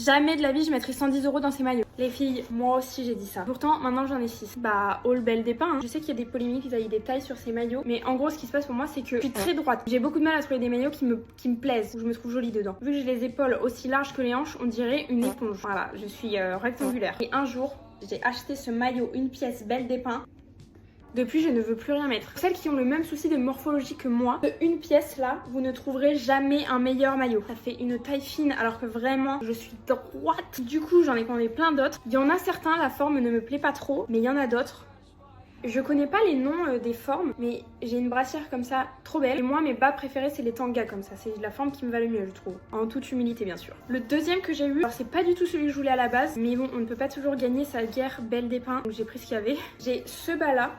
Jamais de la vie je mettrais 110 € dans ces maillots. Les filles, moi aussi j'ai dit ça. Pourtant maintenant j'en ai 6. Bah all belle des pains. Je sais qu'il y a des polémiques vis-à-vis des tailles sur ces maillots. Mais en gros ce qui se passe pour moi c'est que je suis très droite. J'ai beaucoup de mal à trouver des maillots qui me plaisent, où je me trouve jolie dedans. Vu que j'ai les épaules aussi larges que les hanches, on dirait une éponge. Voilà, je suis rectangulaire. Et un jour, j'ai acheté ce maillot une pièce belle des pains. Depuis, je ne veux plus rien mettre. Celles qui ont le même souci de morphologie que moi, de une pièce là, vous ne trouverez jamais un meilleur maillot. Ça fait une taille fine alors que vraiment, je suis droite. Du coup, j'en ai commandé plein d'autres. Il y en a certains, la forme ne me plaît pas trop, mais il y en a d'autres. Je connais pas les noms des formes, mais j'ai une brassière comme ça, trop belle. Et moi, mes bas préférés, c'est les tangas comme ça. C'est la forme qui me va le mieux, je trouve. En toute humilité, bien sûr. Le deuxième que j'ai eu, alors c'est pas du tout celui que je voulais à la base, mais bon, on ne peut pas toujours gagner sa guerre belle des pains. Donc j'ai pris ce qu'il y avait. J'ai ce bas là,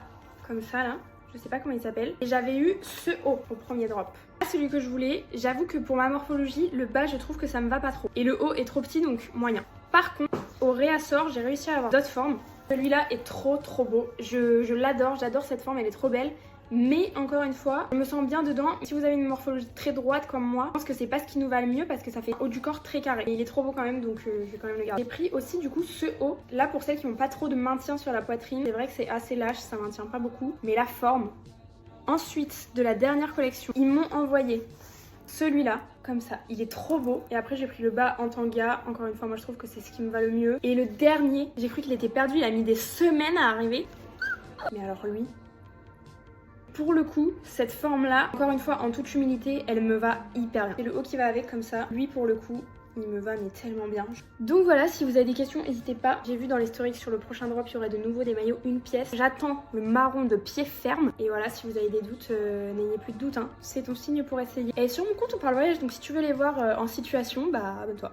comme ça là, je sais pas comment il s'appelle. Et j'avais eu ce haut au premier drop. Pas celui que je voulais, j'avoue que pour ma morphologie, le bas je trouve que ça me va pas trop. Et le haut est trop petit donc moyen. Par contre, au réassort, j'ai réussi à avoir d'autres formes. Celui-là est trop beau, je l'adore, j'adore cette forme, elle est trop belle. Mais encore une fois, je me sens bien dedans. Si vous avez une morphologie très droite comme moi, je pense que c'est pas ce qui nous va le mieux parce que ça fait haut du corps très carré. Et il est trop beau quand même, donc je vais quand même le garder. J'ai pris aussi du coup ce haut. Là pour celles qui n'ont pas trop de maintien sur la poitrine, c'est vrai que c'est assez lâche, ça maintient pas beaucoup. Mais la forme. Ensuite, de la dernière collection, ils m'ont envoyé celui-là, comme ça. Il est trop beau. Et après j'ai pris le bas en tanga. Encore une fois, moi je trouve que c'est ce qui me va le mieux. Et le dernier, j'ai cru qu'il était perdu. Il a mis des semaines à arriver. Mais alors lui... Pour le coup, cette forme-là, encore une fois, en toute humilité, elle me va hyper bien. C'est le haut qui va avec comme ça. Lui, pour le coup, il me va mais tellement bien. Donc voilà, si vous avez des questions, n'hésitez pas. J'ai vu dans les stories que sur le prochain drop, il y aurait de nouveau des maillots une pièce. J'attends le marron de pied ferme. Et voilà, si vous avez des doutes, n'ayez plus de doutes. Hein. C'est ton signe pour essayer. Et sur mon compte, on parle voyage, donc si tu veux les voir en situation, bah abonne-toi.